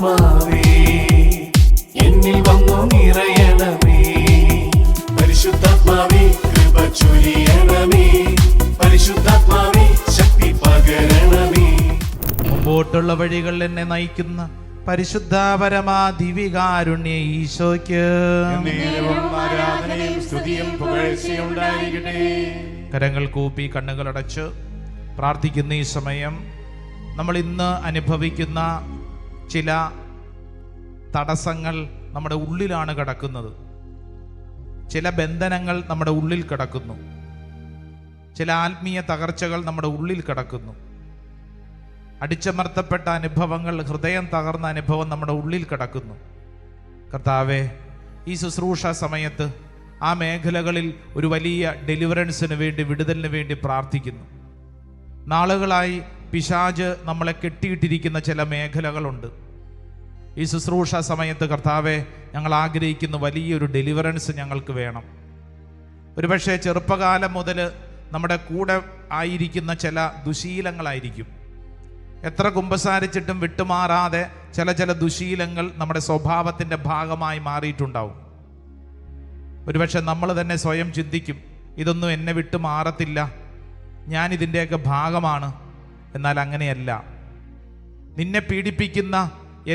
ആത്മാവേ എന്നിൽ വന്നു നിറയണമേ. പരിശുദ്ധാത്മാവേ കൃപ ചൊരിയണമേ. പരിശുദ്ധാത്മാവേ ശക്തി പകരണമേ. മുമ്പോട്ടുള്ള വഴികളിൽ എന്നെ നയിക്കുന്ന പരിശുദ്ധ പരമാ ദിവികാരുണ്യ ഈശോയ്ക്ക് ആരാധനയും സ്തുതിയും പുകഴ്ചയും ഉണ്ടായിരിക്കട്ടെ. കരങ്ങൾ കൂപ്പി കണ്ണുകൾ അടച്ച് പ്രാർത്ഥിക്കുന്ന ഈ സമയം നമ്മൾ ഇന്ന് അനുഭവിക്കുന്ന ചില തടസ്സങ്ങൾ നമ്മുടെ ഉള്ളിലാണ് കിടക്കുന്നത്. ചില ബന്ധനങ്ങൾ നമ്മുടെ ഉള്ളിൽ കിടക്കുന്നു. ചില ആത്മീയ തകർച്ചകൾ നമ്മുടെ ഉള്ളിൽ കിടക്കുന്നു. അടിച്ചമർത്തപ്പെട്ട അനുഭവങ്ങൾ, ഹൃദയം തകർന്ന അനുഭവം നമ്മുടെ ഉള്ളിൽ കിടക്കുന്നു. കർത്താവേ, ഈ ശുശ്രൂഷ സമയത്ത് ആ മേഖലകളിൽ ഒരു വലിയ ഡെലിവറൻസിന് വേണ്ടി, വിടുതലിന് വേണ്ടി പ്രാർത്ഥിക്കുന്നു. നാളുകളായി പിശാച് നമ്മളെ കെട്ടിയിട്ടിരിക്കുന്ന ചില മേഖലകളുണ്ട്. ഈ ശുശ്രൂഷ സമയത്ത് കർത്താവെ, ഞങ്ങൾ ആഗ്രഹിക്കുന്ന വലിയൊരു ഡെലിവറൻസ് ഞങ്ങൾക്ക് വേണം. ഒരുപക്ഷെ ചെറുപ്പകാലം മുതൽ നമ്മുടെ കൂടെ ആയിരിക്കുന്ന ചില ദുശീലങ്ങളായിരിക്കും. എത്ര കുമ്പസാരിച്ചിട്ടും വിട്ടുമാറാതെ ചില ദുശീലങ്ങൾ നമ്മുടെ സ്വഭാവത്തിൻ്റെ ഭാഗമായി മാറിയിട്ടുണ്ടാവും. ഒരുപക്ഷെ നമ്മൾ തന്നെ സ്വയം ചിന്തിക്കും, ഇതൊന്നും എന്നെ വിട്ടു മാറത്തില്ല, ഞാനിതിൻ്റെയൊക്കെ ഭാഗമാണ്. എന്നാൽ അങ്ങനെയല്ല. നിന്നെ പീഡിപ്പിക്കുന്ന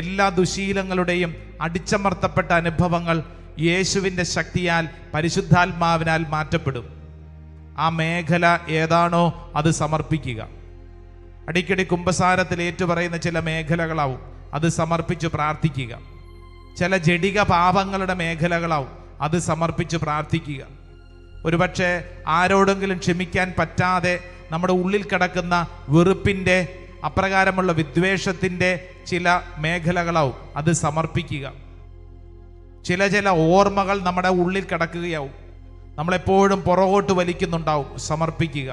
എല്ലാ ദുശീലങ്ങളുടെയും അടിച്ചമർത്തപ്പെട്ട അനുഭവങ്ങൾ യേശുവിൻ്റെ ശക്തിയാൽ, പരിശുദ്ധാത്മാവിനാൽ മാറ്റപ്പെടും. ആ മേഖല ഏതാണോ അത് സമർപ്പിക്കുക. അടിക്കടി കുമ്പസാരത്തിൽ ഏറ്റുപറയുന്ന ചില മേഖലകളാവും, അത് സമർപ്പിച്ച് പ്രാർത്ഥിക്കുക. ചില ജഡിക പാപങ്ങളുടെ മേഖലകളാവും, അത് സമർപ്പിച്ച് പ്രാർത്ഥിക്കുക. ഒരുപക്ഷെ ആരോടെങ്കിലും ക്ഷമിക്കാൻ പറ്റാതെ നമ്മുടെ ഉള്ളിൽ കിടക്കുന്ന വെറുപ്പിൻ്റെ, അപ്രകാരമുള്ള വിദ്വേഷത്തിൻ്റെ ചില മേഖലകളാവും, അത് സമർപ്പിക്കുക. ചില ഓർമ്മകൾ നമ്മുടെ ഉള്ളിൽ കിടക്കുകയാവും, നമ്മളെപ്പോഴും പുറകോട്ട് വലിക്കുന്നുണ്ടാവും, സമർപ്പിക്കുക.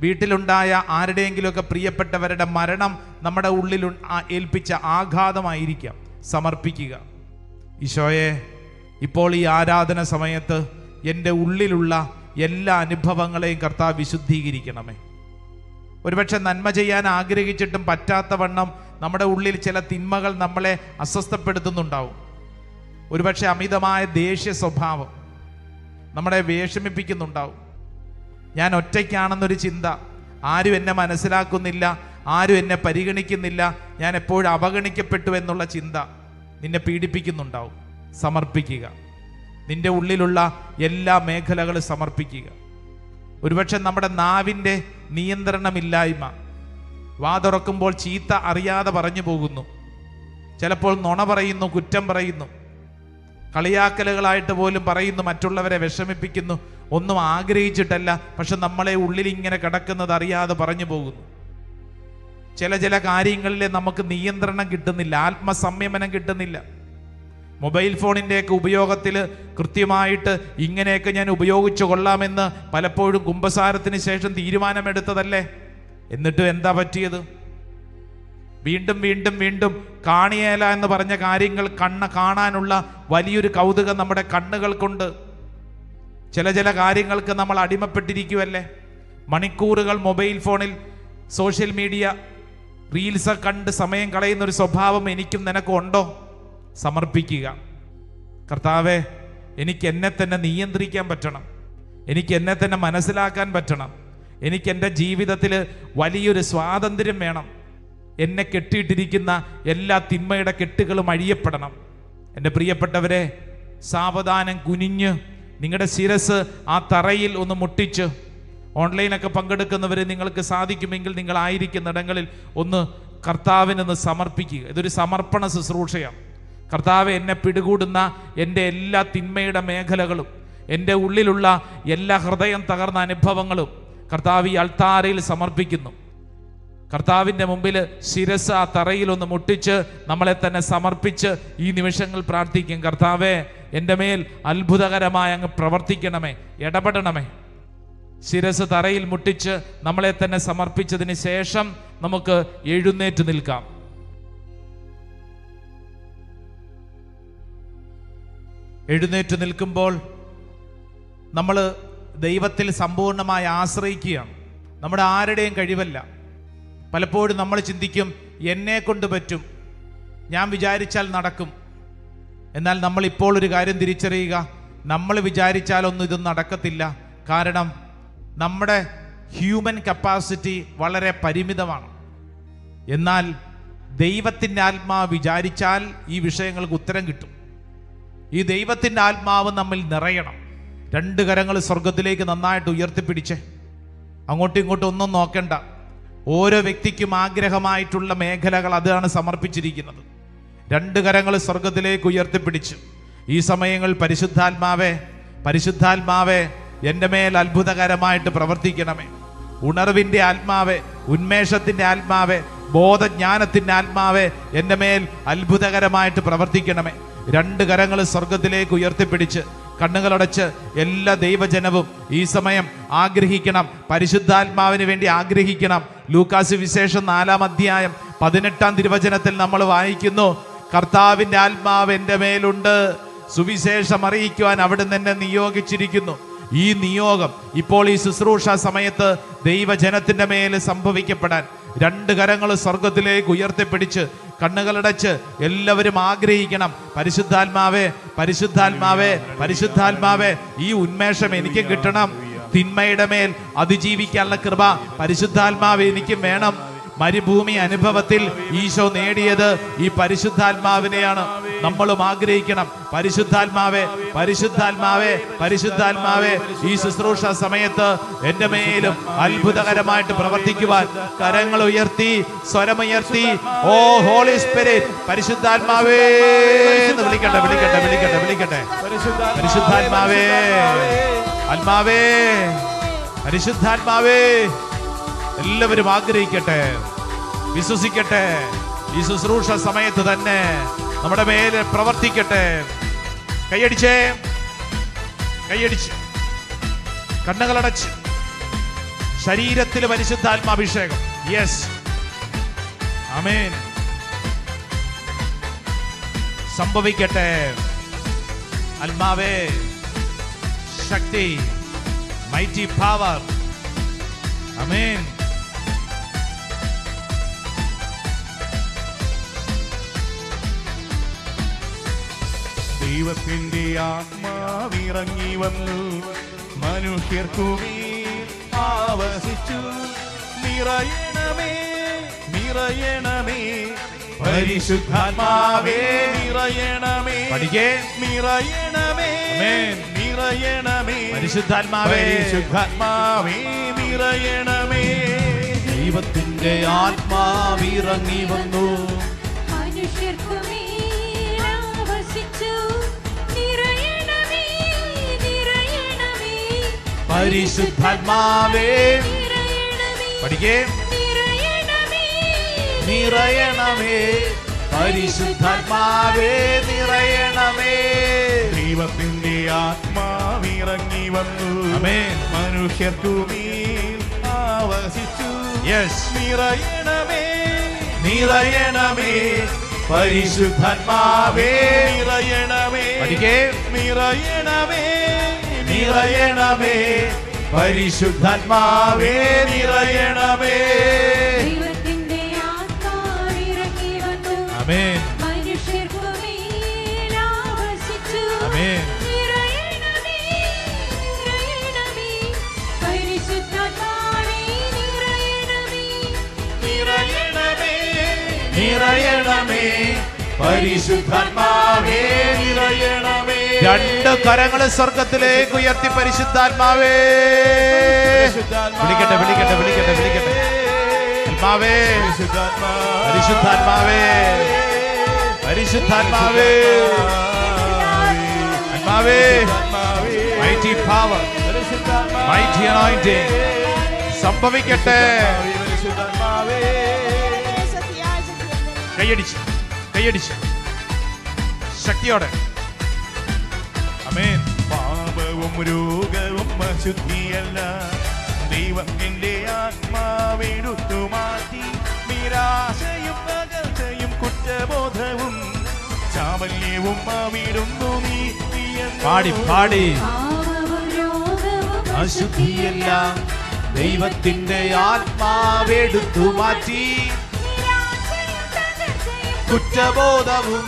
വീട്ടിലുണ്ടായ ആരുടെയെങ്കിലുമൊക്കെ പ്രിയപ്പെട്ടവരുടെ മരണം നമ്മുടെ ഉള്ളിൽ ഏൽപ്പിച്ച ആഘാതമായിരിക്കാം, സമർപ്പിക്കുക. ഈശോയെ, ഇപ്പോൾ ഈ ആരാധന സമയത്ത് എൻ്റെ ഉള്ളിലുള്ള എല്ലാ അനുഭവങ്ങളെയും കർത്താവ് വിശുദ്ധീകരിക്കണമേ. ഒരുപക്ഷെ നന്മ ചെയ്യാൻ ആഗ്രഹിച്ചിട്ടും പറ്റാത്തവണ്ണം നമ്മുടെ ഉള്ളിൽ ചില തിന്മകൾ നമ്മളെ അസ്വസ്ഥപ്പെടുത്തുന്നുണ്ടാവും. ഒരുപക്ഷെ അമിതമായ ദേഷ്യ സ്വഭാവം നമ്മളെ വിഷമിപ്പിക്കുന്നുണ്ടാവും. ഞാൻ ഒറ്റയ്ക്കാണെന്നൊരു ചിന്ത, ആരും എന്നെ മനസ്സിലാക്കുന്നില്ല, ആരും എന്നെ പരിഗണിക്കുന്നില്ല, ഞാൻ എപ്പോഴും അവഗണിക്കപ്പെട്ടു എന്നുള്ള ചിന്ത നിന്നെ പീഡിപ്പിക്കുന്നുണ്ടാവും. സമർപ്പിക്കുക. നിന്റെ ഉള്ളിലുള്ള എല്ലാ മേഖലകളും സമർപ്പിക്കുക. ഒരുപക്ഷെ നമ്മുടെ നാവിൻ്റെ നിയന്ത്രണമില്ലായ്മ, വാതുറക്കുമ്പോൾ ചീത്ത അറിയാതെ പറഞ്ഞു പോകുന്നു, ചിലപ്പോൾ നുണ പറയുന്നു, കുറ്റം പറയുന്നു, കളിയാക്കലുകളായിട്ട് പോലും പറയുന്നു, മറ്റുള്ളവരെ വിഷമിപ്പിക്കുന്നു. ഒന്നും ആഗ്രഹിച്ചിട്ടല്ല, പക്ഷെ നമ്മളെ ഉള്ളിൽ ഇങ്ങനെ കിടക്കുന്നത് അറിയാതെ പറഞ്ഞു പോകുന്നു. ചില കാര്യങ്ങളിൽ നമുക്ക് നിയന്ത്രണം കിട്ടുന്നില്ല, ആത്മസംയമനം കിട്ടുന്നില്ല. മൊബൈൽ ഫോണിൻ്റെയൊക്കെ ഉപയോഗത്തിൽ കൃത്യമായിട്ട് ഇങ്ങനെയൊക്കെ ഞാൻ ഉപയോഗിച്ചു കൊള്ളാമെന്ന് പലപ്പോഴും കുമ്പസാരത്തിന് ശേഷം തീരുമാനമെടുത്തതല്ലേ? എന്നിട്ടും എന്താ പറ്റിയത്? വീണ്ടും വീണ്ടും വീണ്ടും കാണിയേല എന്ന് പറഞ്ഞ കാര്യങ്ങൾ കാണാനുള്ള വലിയൊരു കൗതുകം നമ്മുടെ കണ്ണുകൾക്കുണ്ട്. ചില കാര്യങ്ങൾക്ക് നമ്മൾ അടിമപ്പെട്ടിരിക്കുമല്ലേ? മണിക്കൂറുകൾ മൊബൈൽ ഫോണിൽ സോഷ്യൽ മീഡിയ റീൽസ് കണ്ട് സമയം കളയുന്നൊരു സ്വഭാവം എനിക്കും നിനക്കും ഉണ്ടോ? സമർപ്പിക്കുക. കർത്താവേ, എനിക്ക് എന്നെ തന്നെ നിയന്ത്രിക്കാൻ പറ്റണം, എനിക്ക് എന്നെ തന്നെ മനസ്സിലാക്കാൻ പറ്റണം, എനിക്ക് എൻ്റെ ജീവിതത്തിൽ വലിയൊരു സ്വാതന്ത്ര്യം വേണം. എന്നെ കെട്ടിയിട്ടിരിക്കുന്ന എല്ലാ തിന്മയുടെ കെട്ടുകളും അഴിയപ്പെടണം. എൻ്റെ പ്രിയപ്പെട്ടവരെ, സാവധാനം കുനിഞ്ഞ് നിങ്ങളുടെ ശിരസ് ആ തറയിൽ ഒന്ന് മുട്ടിച്ച്, ഓൺലൈനൊക്കെ പങ്കെടുക്കുന്നവർ നിങ്ങൾക്ക് സാധിക്കുമെങ്കിൽ നിങ്ങളായിരിക്കുന്നിടങ്ങളിൽ ഒന്ന് കർത്താവിനൊന്ന് സമർപ്പിക്കുക. ഇതൊരു സമർപ്പണ ശുശ്രൂഷയാണ്. കർത്താവെ, എന്നെ പിടികൂടുന്ന എൻ്റെ എല്ലാ തിന്മയുടെ മേഖലകളും, എൻ്റെ ഉള്ളിലുള്ള എല്ലാ ഹൃദയം തകർന്ന അനുഭവങ്ങളും കർത്താവ് ഈ അൾത്താരയിൽ സമർപ്പിക്കുന്നു. കർത്താവിൻ്റെ മുമ്പിൽ ശിരസ് ആ തറയിലൊന്ന് മുട്ടിച്ച് നമ്മളെ തന്നെ സമർപ്പിച്ച് ഈ നിമിഷങ്ങൾ പ്രാർത്ഥിക്കും. കർത്താവേ, എൻ്റെ മേൽ അത്ഭുതകരമായി അങ്ങ് പ്രവർത്തിക്കണമേ, ഇടപെടണമേ. ശിരസ് തറയിൽ മുട്ടിച്ച് നമ്മളെ തന്നെ സമർപ്പിച്ചതിന് ശേഷം നമുക്ക് എഴുന്നേറ്റ് നിൽക്കാം. എഴുന്നേറ്റ് നിൽക്കുമ്പോൾ നമ്മൾ ദൈവത്തിൽ സമ്പൂർണ്ണമായി ആശ്രയിക്കുകയാണ്. നമ്മുടെ ആരുടെയും കഴിവല്ല. പലപ്പോഴും നമ്മൾ ചിന്തിക്കും, എന്നെ കൊണ്ട് പറ്റും, ഞാൻ വിചാരിച്ചാൽ നടക്കും. എന്നാൽ നമ്മൾ ഇപ്പോൾ ഒരു കാര്യം തിരിച്ചറിയുക, നമ്മൾ വിചാരിച്ചാലൊന്നും ഇതൊന്നും നടക്കത്തില്ല. കാരണം നമ്മുടെ ഹ്യൂമൻ കപ്പാസിറ്റി വളരെ പരിമിതമാണ്. എന്നാൽ ദൈവത്തിൻ്റെ ആത്മാവ് വിചാരിച്ചാൽ ഈ വിഷയങ്ങൾക്ക് ഉത്തരം കിട്ടും. ഈ ദൈവത്തിൻ്റെ ആത്മാവ് നമ്മിൽ നിറയണം. 2 കരങ്ങൾ സ്വർഗത്തിലേക്ക് നന്നായിട്ട് ഉയർത്തിപ്പിടിച്ചേ. അങ്ങോട്ടും ഇങ്ങോട്ടും ഒന്നും നോക്കണ്ട. ഓരോ വ്യക്തിക്കും ആഗ്രഹമായിട്ടുള്ള മേഖലകൾ അതാണ് സമർപ്പിച്ചിരിക്കുന്നത്. 2 കരങ്ങൾ സ്വർഗത്തിലേക്ക് ഉയർത്തിപ്പിടിച്ചു. ഈ സമയങ്ങൾ പരിശുദ്ധാത്മാവേ, പരിശുദ്ധാത്മാവേ, എൻ്റെ മേൽ അത്ഭുതകരമായിട്ട് പ്രവർത്തിക്കണമേ. ഉണർവിൻ്റെ ആത്മാവേ, ഉന്മേഷത്തിൻ്റെ ആത്മാവേ, ബോധജ്ഞാനത്തിൻ്റെ ആത്മാവേ, എൻ്റെ മേൽ അത്ഭുതകരമായിട്ട് പ്രവർത്തിക്കണമേ. 2 കരങ്ങൾ സ്വർഗത്തിലേക്ക് ഉയർത്തിപ്പിടിച്ച് കണ്ണുകളടച്ച് എല്ലാ ദൈവജനവും ഈ സമയം ആഗ്രഹിക്കണം, പരിശുദ്ധാത്മാവിന് വേണ്ടി ആഗ്രഹിക്കണം. ലൂക്കാസ് വിശേഷം 4-ാം അധ്യായം 18-ാം തിരുവചനത്തിൽ നമ്മൾ വായിക്കുന്നു, കർത്താവിൻ്റെ ആത്മാവ് എൻ്റെ മേലുണ്ട്, സുവിശേഷം അറിയിക്കുവാൻ അവിടുന്ന് എന്നെ നിയോഗിച്ചിരിക്കുന്നു. ഈ നിയോഗം ഇപ്പോൾ ഈ ശുശ്രൂഷ സമയത്ത് ദൈവജനത്തിൻ്റെ മേൽ സംഭവിക്കപ്പെടാൻ 2 കരങ്ങൾ സ്വർഗത്തിലേക്ക് ഉയർത്തിപ്പിടിച്ച് കണ്ണുകളടച്ച് എല്ലാവരും ആഗ്രഹിക്കണം, പരിശുദ്ധാത്മാവേ, പരിശുദ്ധാത്മാവേ, പരിശുദ്ധാത്മാവേ, ഈ ഉന്മേഷം എനിക്ക് കിട്ടണം. തിന്മയുടെ മേൽ അതിജീവിക്കാനുള്ള കൃപ പരിശുദ്ധാത്മാവ് എനിക്കും വേണം. മരുഭൂമി അനുഭവത്തിൽ ഈശോ നേടിയത് ഈ പരിശുദ്ധാത്മാവിനെയാണ്. നമ്മളും ആഗ്രഹിക്കണം, പരിശുദ്ധാത്മാവേ, പരിശുദ്ധാത്മാവേ, പരിശുദ്ധാത്മാവേ, ഈ ശുശ്രൂഷ സമയത്ത് എൻ്റെ മേലും അത്ഭുതകരമായിട്ട് പ്രവർത്തിക്കുവാൻ കരങ്ങൾ ഉയർത്തി, സ്വരമുയർത്തി, ഓ ഹോളി സ്പിരിറ്റ്, പരിശുദ്ധാത്മാവേ എന്ന് വിളിക്കട്ടെ, വിളിക്കട്ടെ, വിളിക്കട്ടെ, വിളിക്കട്ടെ. പരിശുദ്ധാത്മാവേ, ആത്മാവേ, പരിശുദ്ധാത്മാവേ, എല്ലാവരും ആഗ്രഹിക്കട്ടെ, വിശ്വസിക്കട്ടെ. ഈ ശുശ്രൂഷ സമയത്ത് തന്നെ നമ്മുടെ മേലെ പ്രവർത്തിക്കട്ടെ. കൈയടിച്ചേ, കൈയടിച്ച് കണ്ണുകളടച്ച് ശരീരത്തിൽ പരിശുദ്ധാത്മാഭിഷേകം. യെസ്, ആമേൻ. സംഭവിക്കട്ടെ. ആത്മാവേ, ശക്തി, മൈറ്റി പവർ. ആമേൻ. ദൈവത്തിന്റെ ആത്മാവിറങ്ങി വന്നു, മനുഷ്യർക്കുമേൽ ആവസിച്ചു. നിറയണമേ, നിറയണമേ, പരിശുദ്ധാത്മാവേ, നിറയണമേ, നിറയണമേ, നിറയണമേ, പരിശുദ്ധാത്മാവേ, പരിശുദ്ധാത്മാവേ, നിറയണമേ. ദൈവത്തിന്റെ ആത്മാവിറങ്ങി വന്നു, മനുഷ്യർക്കുമേൽ ആവസിച്ചു. നിറയണമേ, നിറയണമേ, പരിശുദ്ധാത്മാവേ, പഠിക്കേ, നിറയണമേ, പരിശുദ്ധാത്മാവേ, നിറയണമേ. ദൈവത്തിന്റെ ആത്മാവിറങ്ങി വന്നു, മനുഷ്യർക്കുമേൽ ആവസിച്ചു. യെസ്, നിറയണമേ, നിറയണമേ, പരിശുദ്ധാത്മാവേ, നിറയണമേ, പഠിക്കേ, നിറയണമേ, നിറയണമേ, പരിശുദ്ധാത്മാവേ, നിറയണമേ. ദൈവത്തിന്റെ ആത്മാവിറങ്ങി വന്നു, ആമേൻ, മനുഷ്യർക്കുമേൽ ആവസിച്ചു. ആമേൻ. നിറയണമേ, നിറയണമേ, പരിശുദ്ധാത്മാവേ, നിറയണമേ, നിറയണമേ, നിറയണമേ, പരിശുദ്ധാത്മാവേ, നിറയണമേ. 2 കരങ്ങൾ സ്വർഗത്തിലേക്ക് ഉയർത്തി പരിശുദ്ധാത്മാവേ, വിളിക്കട്ടെ, വിളിക്കട്ടെ, വിളിക്കട്ടെ, വിളിക്കട്ടെ. ആത്മാവേ, പരിശുദ്ധാത്മാവേ, പരിശുദ്ധാത്മാവേ, ആത്മാവേ, മൈറ്റി പവർ, മൈറ്റി അനോയിന്റിംഗ് സംഭവിക്കട്ടെ. കൈയടിച്ച്, കൈയടിച്ച് ശക്തിയോടെ. ആമേൻ. പാപവും രോഗവും അശുദ്ധിയല്ല, ദൈവത്തിന്റെ ആത്മാവെടുത്തു മാറ്റി. നിരാശയും അകൽച്ചയും കുറ്റബോധവും ചാവല്യവും അവിടുന്നു നീക്കിയെന്ന്. പാടി പാടി. പാപവും രോഗവും അശുദ്ധിയല്ല, ദൈവത്തിന്റെ ആത്മാവെടുത്തു മാറ്റി. നിരാശയും തകർച്ചയും കുറ്റബോധവും.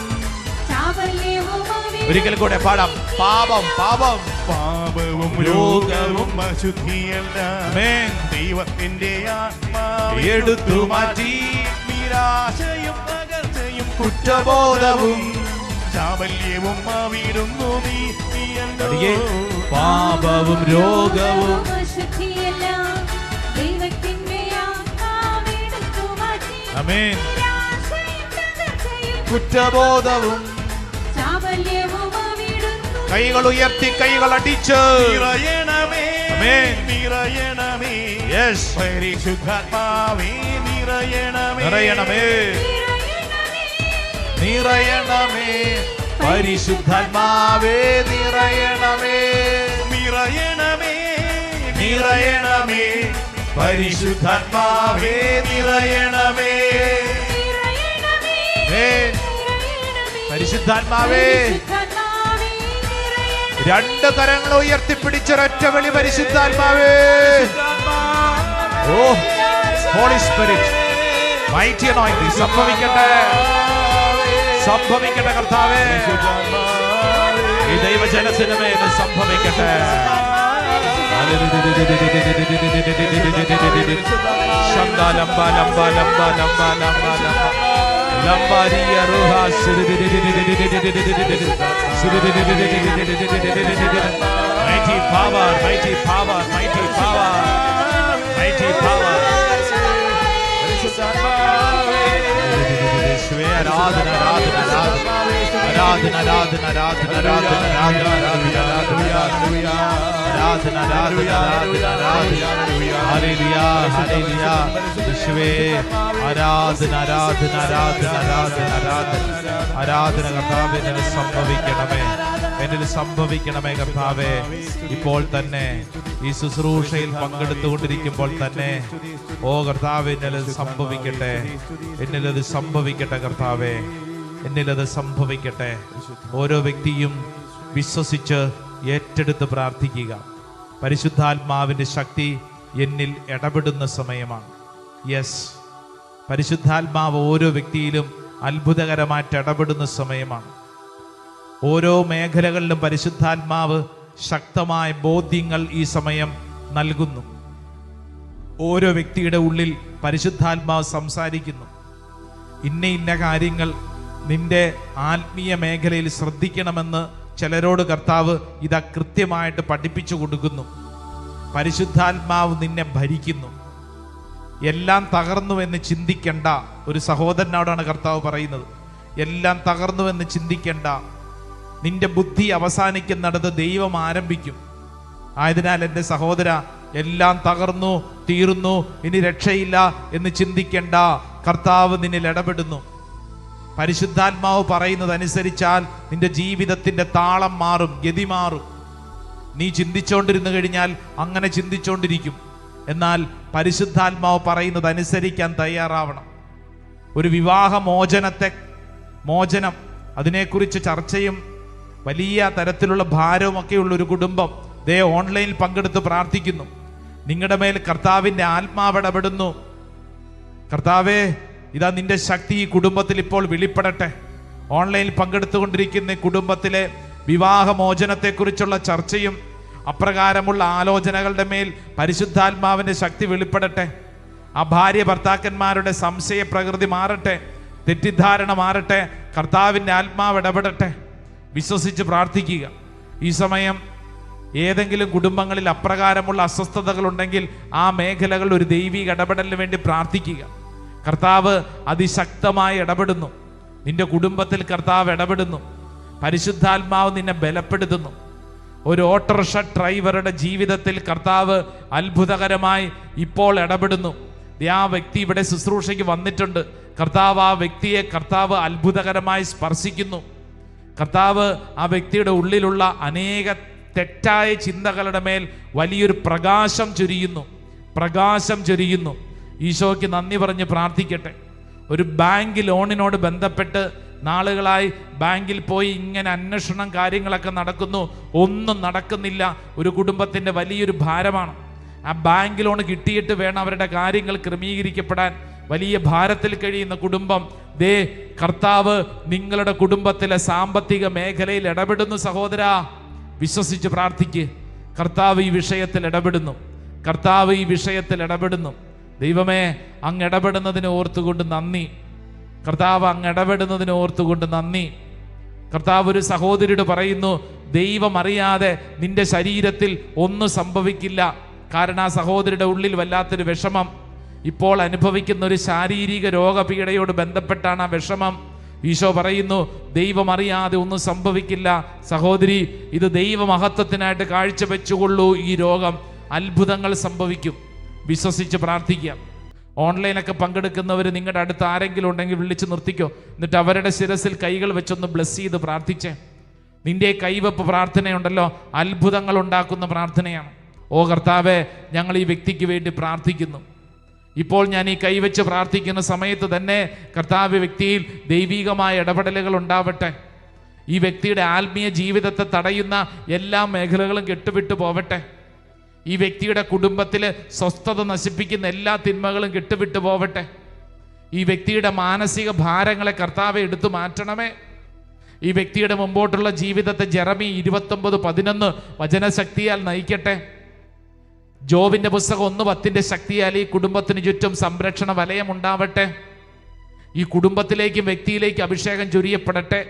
ചാബല്യവും ഒരിക്കൽ കൂടെ പാടാം. പാപം പാപം പാപവും രോഗവും അശുദ്ധിയല്ല, ആമേൻ. ദൈവത്തിന്റെ ആത്മാവ് എടുത്തു മാറ്റി നിരാശയും തകർച്ചയും കുറ്റബോധവും. ചാബല്യവും അവിടുന്നു അടിയേ. പാപവും രോഗവും അശുദ്ധിയല്ല, ദൈവത്തിന്റെ ആത്മാവെടുത്തു മാറ്റി. ആമേൻ. നിരാശയും തകർച്ചയും കുറ്റബോധവും. ചാബല്യവും അവിടുന്നു. കൈകൾ ഉയർത്തി കൈകൾ അടിച്ച് നിറയണമേ, ആമേൻ. നിറയണമേ, യെസ്. പരിശുദ്ധാത്മാവേ നിറയണമേ, നിറയണമേ, നിറയണമേ. പരിശുദ്ധാത്മാവേ നിറയണമേ, നിറയണമേ, നിറയണമേ. പരിശുദ്ധാത്മാവേ നിറയണമേ. ആമേൻ. പരിശുദ്ധാത്മാവേ. രണ്ട് കരങ്ങൾ ഉയർത്തിപ്പിടിച്ചൊരൊറ്റ വിളി. പരിശുദ്ധാത്മാവേ. ഓ ഹോളി സ്പിരിറ്റ്, മൈറ്റി അനോയിന്റിംഗ് സംഭവിക്കട്ടെ, സംഭവിക്കട്ടെ കർത്താവേ. ഈ ദൈവജനത്തിന് മേൽ സംഭവിക്കട്ടെ. ശംദ ലംബ ലംബ ലംബ ലംബ ലംബ ലംബ ലംബാരിയ റുഹാ mighty power, mighty power, mighty power, mighty power. ആരാധന ആരാധന ആരാധന ആരാധന ആരാധന ആരാധന ആരാധന ആരാധന ഹല്ലേലൂയ ഹല്ലേലൂയ. യേശുവേ ആരാധന ആരാധന ആരാധന ആരാധന ആരാധന ആരാധന. കർത്താവേ എന്നിൽ സംഭവിക്കണമേ, എന്നിൽ സംഭവിക്കണമേ കർത്താവേ. ഇപ്പോൾ തന്നെ ഈ ശുശ്രൂഷയിൽ പങ്കെടുത്തുകൊണ്ടിരിക്കുമ്പോൾ തന്നെ ഓ കർത്താവേ എന്നിലത് സംഭവിക്കട്ടെ, എന്നിലത് സംഭവിക്കട്ടെ കർത്താവേ, എന്നിലത് സംഭവിക്കട്ടെ. ഓരോ വ്യക്തിയും വിശ്വസിച്ച് ഏറ്റെടുത്ത് പ്രാർത്ഥിക്കുക. പരിശുദ്ധാത്മാവിൻ്റെ ശക്തി എന്നിൽ ഇടപെടുന്ന സമയമാണ്. യെസ്, പരിശുദ്ധാത്മാവ് ഓരോ വ്യക്തിയിലും അത്ഭുതകരമായിട്ട് ഇടപെടുന്ന സമയമാണ്. ഓരോ മേഖലകളിലും പരിശുദ്ധാത്മാവ് ശക്തമായ ബോധ്യങ്ങൾ ഈ സമയം നൽകുന്നു. ഓരോ വ്യക്തിയുടെ ഉള്ളിൽ പരിശുദ്ധാത്മാവ് സംസാരിക്കുന്നു. ഇന്ന ഇന്ന കാര്യങ്ങൾ നിന്റെ ആത്മീയ മേഖലയിൽ ശ്രദ്ധിക്കണമെന്ന് ചിലരോട് കർത്താവ് ഇതാ കൃത്യമായിട്ട് പഠിപ്പിച്ചു കൊടുക്കുന്നു. പരിശുദ്ധാത്മാവ് നിന്നെ ഭരിക്കുന്നു. എല്ലാം തകർന്നുവെന്ന് ചിന്തിക്കേണ്ട. ഒരു സഹോദരനോടാണ് കർത്താവ് പറയുന്നത്, എല്ലാം തകർന്നുവെന്ന് ചിന്തിക്കേണ്ട. നിന്റെ ബുദ്ധി അവസാനിക്കുന്നിടത്ത് ദൈവം ആരംഭിക്കും. ആയതിനാൽ എൻ്റെ സഹോദര, എല്ലാം തകർന്നു തീർന്നു ഇനി രക്ഷയില്ല എന്ന് ചിന്തിക്കേണ്ട. കർത്താവ് നിന്നിൽ ഇടപെടുന്നു. പരിശുദ്ധാത്മാവ് പറയുന്നത് അനുസരിച്ചാൽ നിന്റെ ജീവിതത്തിന്റെ താളം മാറും, ഗതി മാറും. നീ ചിന്തിച്ചുകൊണ്ടിരുന്നു കഴിഞ്ഞാൽ അങ്ങനെ ചിന്തിച്ചുകൊണ്ടിരിക്കും. എന്നാൽ പരിശുദ്ധാത്മാവ് പറയുന്നത് അനുസരിക്കാൻ തയ്യാറാവണം. ഒരു വിവാഹ മോചനം അതിനെക്കുറിച്ച് ചർച്ചയും വലിയ തരത്തിലുള്ള ഭാരവുമൊക്കെയുള്ള ഒരു കുടുംബം ദേ ഓൺലൈനിൽ പങ്കെടുത്ത് പ്രാർത്ഥിക്കുന്നു. നിങ്ങളുടെ മേൽ കർത്താവിൻ്റെ ആത്മാവ് ഇടപെടുന്നു. കർത്താവേ, ഇതാ നിന്റെ ശക്തി ഈ കുടുംബത്തിൽ ഇപ്പോൾ വെളിപ്പെടട്ടെ. ഓൺലൈനിൽ പങ്കെടുത്തുകൊണ്ടിരിക്കുന്ന കുടുംബത്തിലെ വിവാഹമോചനത്തെക്കുറിച്ചുള്ള ചർച്ചയും അപ്രകാരമുള്ള ആലോചനകളുടെ മേൽ പരിശുദ്ധാത്മാവിൻ്റെ ശക്തി വെളിപ്പെടട്ടെ. ആ ഭാര്യ ഭർത്താക്കന്മാരുടെ സംശയ പ്രകൃതി മാറട്ടെ, തെറ്റിദ്ധാരണ മാറട്ടെ, കർത്താവിൻ്റെ ആത്മാവ് ഇടപെടട്ടെ. വിശ്വസിച്ച് പ്രാർത്ഥിക്കുക. ഈ സമയം ഏതെങ്കിലും കുടുംബങ്ങളിൽ അപ്രകാരമുള്ള അസ്വസ്ഥതകളുണ്ടെങ്കിൽ ആ മേഖലകളിൽ ഒരു ദൈവിക ഇടപെടലിന് വേണ്ടി പ്രാർത്ഥിക്കുക. കർത്താവ് അതിശക്തമായി ഇടപെടുന്നു. നിന്റെ കുടുംബത്തിൽ കർത്താവ് ഇടപെടുന്നു. പരിശുദ്ധാത്മാവ് നിന്നെ ബലപ്പെടുത്തുന്നു. ഒരു ഓട്ടോറിക്ഷ ഡ്രൈവറുടെ ജീവിതത്തിൽ കർത്താവ് അത്ഭുതകരമായി ഇപ്പോൾ ഇടപെടുന്നു. ആ വ്യക്തി ഇവിടെ ശുശ്രൂഷയ്ക്ക് വന്നിട്ടുണ്ട്. കർത്താവ് ആ വ്യക്തിയെ കർത്താവ് അത്ഭുതകരമായി സ്പർശിക്കുന്നു. കർത്താവ് ആ വ്യക്തിയുടെ ഉള്ളിലുള്ള അനേക തെറ്റായ ചിന്തകളുടെ മേൽ വലിയൊരു പ്രകാശം ചൊരിയുന്നു. ഈശോയ്ക്ക് നന്ദി പറഞ്ഞ് പ്രാർത്ഥിക്കട്ടെ. ഒരു ബാങ്ക് ലോണിനോട് ബന്ധപ്പെട്ട് നാളുകളായി ബാങ്കിൽ പോയി ഇങ്ങനെ അന്വേഷണം കാര്യങ്ങളൊക്കെ നടക്കുന്നു, ഒന്നും നടക്കുന്നില്ല. ഒരു കുടുംബത്തിൻ്റെ വലിയൊരു ഭാരമാണ്. ആ ബാങ്ക് ലോൺ കിട്ടിയിട്ട് വേണം അവരുടെ കാര്യങ്ങൾ ക്രമീകരിക്കപ്പെടാൻ. വലിയ ഭാരത്തിൽ കഴിയുന്ന കുടുംബം ദേ കർത്താവ് നിങ്ങളുടെ കുടുംബത്തിലെ സാമ്പത്തിക മേഖലയിൽ ഇടപെടുന്നു. സഹോദരാ, വിശ്വസിച്ച് പ്രാർത്ഥിക്ക്. കർത്താവ് ഈ വിഷയത്തിൽ ഇടപെടുന്നു. കർത്താവ് ഈ വിഷയത്തിൽ ഇടപെടുന്നു. ദൈവമേ, അങ്ങ് ഇടപെടുന്നതിന് ഓർത്തുകൊണ്ട് നന്ദി. കർത്താവ് അങ്ങ് ഇടപെടുന്നതിന് ഓർത്തുകൊണ്ട് നന്ദി. കർത്താവ് ഒരു സഹോദരിയോട് പറയുന്നു, ദൈവം അറിയാതെ നിന്റെ ശരീരത്തിൽ ഒന്നും സംഭവിക്കില്ല. കാരണം ആ സഹോദരിയുടെ ഉള്ളിൽ വല്ലാത്തൊരു വിഷമം, ഇപ്പോൾ അനുഭവിക്കുന്ന ഒരു ശാരീരിക രോഗപീഠയോട് ബന്ധപ്പെട്ടാണ് ആ വിഷമം. ഈശോ പറയുന്നു, ദൈവം അറിയാതെ ഒന്നും സംഭവിക്കില്ല. സഹോദരി, ഇത് ദൈവമഹത്വത്തിനായിട്ട് കാഴ്ചവെച്ചുകൊള്ളൂ. ഈ രോഗം, അത്ഭുതങ്ങൾ സംഭവിക്കും. വിശ്വസിച്ച് പ്രാർത്ഥിക്കാം. ഓൺലൈനൊക്കെ പങ്കെടുക്കുന്നവർ നിങ്ങളുടെ അടുത്ത് ആരെങ്കിലും ഉണ്ടെങ്കിൽ വിളിച്ച് നിർത്തിക്കോ. എന്നിട്ട് അവരുടെ ശിരസിൽ കൈകൾ വെച്ചൊന്ന് ബ്ലെസ് ചെയ്ത് പ്രാർത്ഥിച്ചേ. നിന്റെ കൈവെപ്പ് പ്രാർത്ഥനയുണ്ടല്ലോ, അത്ഭുതങ്ങൾ ഉണ്ടാക്കുന്ന പ്രാർത്ഥനയാണ്. ഓ കർത്താവേ, ഞങ്ങൾ ഈ വ്യക്തിക്ക് വേണ്ടി പ്രാർത്ഥിക്കുന്നു. ഇപ്പോൾ ഞാൻ ഈ കൈവച്ച് പ്രാർത്ഥിക്കുന്ന സമയത്ത് തന്നെ കർത്താവ് വ്യക്തിയിൽ ദൈവികമായ ഇടപെടലുകൾ ഉണ്ടാവട്ടെ. ഈ വ്യക്തിയുടെ ആത്മീയ ജീവിതത്തെ തടയുന്ന എല്ലാ മേഖലകളും കെട്ടുവിട്ടു പോവട്ടെ. ഈ വ്യക്തിയുടെ കുടുംബത്തിൽ സ്വസ്ഥത നശിപ്പിക്കുന്ന എല്ലാ തിന്മകളും കെട്ടുവിട്ടു പോവട്ടെ. ഈ വ്യക്തിയുടെ മാനസിക ഭാരങ്ങളെ കർത്താവെ എടുത്തു മാറ്റണമേ. ഈ വ്യക്തിയുടെ മുമ്പോട്ടുള്ള ജീവിതത്തെ ജെറമി 29:11 വചനശക്തിയാൽ നയിക്കട്ടെ. ജോബിന്റെ പുസ്തകം 1:10 ശക്തിയാൽ ഈ കുടുംബത്തിന് ചുറ്റും സംരക്ഷണ വലയം ഉണ്ടാവട്ടെ. ഈ കുടുംബത്തിലേക്കും വ്യക്തിയിലേക്കും അഭിഷേകം ചൊരിയപ്പെടട്ടെ.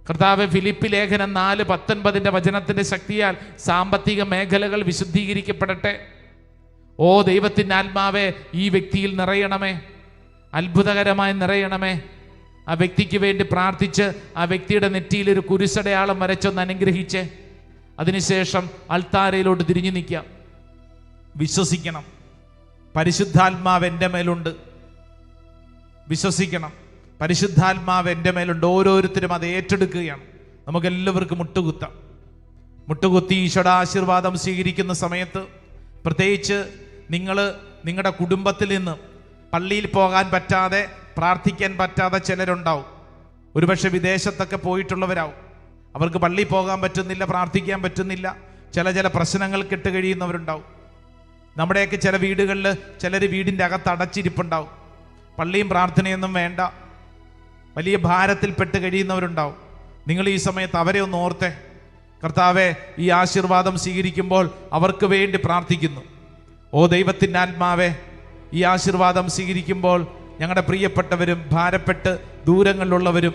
കർത്താവ് ഫിലിപ്പി ലേഖനം 4:19 വചനത്തിന്റെ ശക്തിയാൽ സാമ്പത്തിക മേഖലകൾ വിശുദ്ധീകരിക്കപ്പെടട്ടെ. ഓ ദൈവത്തിൻ്റെ ആത്മാവേ, ഈ വ്യക്തിയിൽ നിറയണമേ, അത്ഭുതകരമായി നിറയണമേ. ആ വ്യക്തിക്ക് വേണ്ടി പ്രാർത്ഥിച്ച് ആ വ്യക്തിയുടെ നെറ്റിയിൽ ഒരു കുരിശടയാളം വരച്ചൊന്ന് അനുഗ്രഹിച്ച് അതിനുശേഷം അൾത്താരയിലോട്ട് തിരിഞ്ഞു നിൽക്കാം. വിശ്വസിക്കണം, പരിശുദ്ധാത്മാവ് എൻ്റെ മേലുണ്ട്. വിശ്വസിക്കണം, പരിശുദ്ധാത്മാവ് എൻ്റെ മേലുണ്ട്. ഓരോരുത്തരും അത് ഏറ്റെടുക്കുകയാണ്. നമുക്കെല്ലാവർക്കും മുട്ടുകുത്തി ഈശോയുടെ ആശീർവാദം സ്വീകരിക്കുന്ന സമയത്ത്, പ്രത്യേകിച്ച് നിങ്ങളുടെ കുടുംബത്തിൽ നിന്ന് പള്ളിയിൽ പോകാൻ പറ്റാതെ പ്രാർത്ഥിക്കാൻ പറ്റാതെ ചിലരുണ്ടാവും. ഒരുപക്ഷെ വിദേശത്തൊക്കെ പോയിട്ടുള്ളവരാവും. അവർക്ക് പള്ളിയിൽ പോകാൻ പറ്റുന്നില്ല, പ്രാർത്ഥിക്കാൻ പറ്റുന്നില്ല. ചില പ്രശ്നങ്ങൾ കെട്ട് കഴിയുന്നവരുണ്ടാവും. നമ്മുടെയൊക്കെ ചില വീടുകളിൽ ചിലർ വീടിൻ്റെ അകത്ത് അടച്ചിരിപ്പുണ്ടാവും. പള്ളിയും പ്രാർത്ഥനയൊന്നും വേണ്ട, വലിയ ഭാരത്തിൽപ്പെട്ട് കഴിയുന്നവരുണ്ടാവും. നിങ്ങൾ ഈ സമയത്ത് അവരെ ഒന്ന് ഓർത്തേ. കർത്താവെ, ഈ ആശീർവാദം സ്വീകരിക്കുമ്പോൾ അവർക്ക് വേണ്ടി പ്രാർത്ഥിക്കുന്നു. ഓ ദൈവത്തിൻ്റെ ആത്മാവേ, ഈ ആശീർവാദം സ്വീകരിക്കുമ്പോൾ ഞങ്ങളുടെ പ്രിയപ്പെട്ടവരും ഭാരപ്പെട്ട് ദൂരങ്ങളിലുള്ളവരും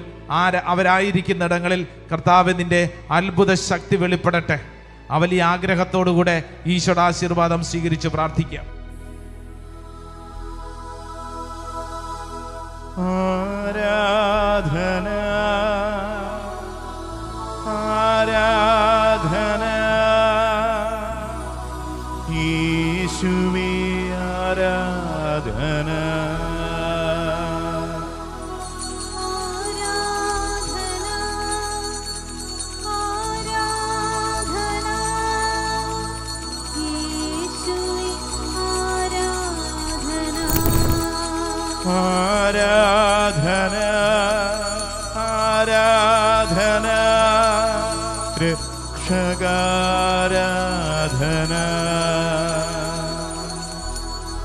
അവരായിരിക്കുന്നിടങ്ങളിൽ കർത്താവ് നിന്റെ അത്ഭുത ശക്തി വെളിപ്പെടട്ടെ. ആ വലിയ ആഗ്രഹത്തോടുകൂടെ ഈശോയുടെ ആശീർവാദം സ്വീകരിച്ച് പ്രാർത്ഥിക്കാം. ആരാധന ആരാധന യേശുവേ ആരാധന ആരാധന ആരാധന രക്ഷകാരാധന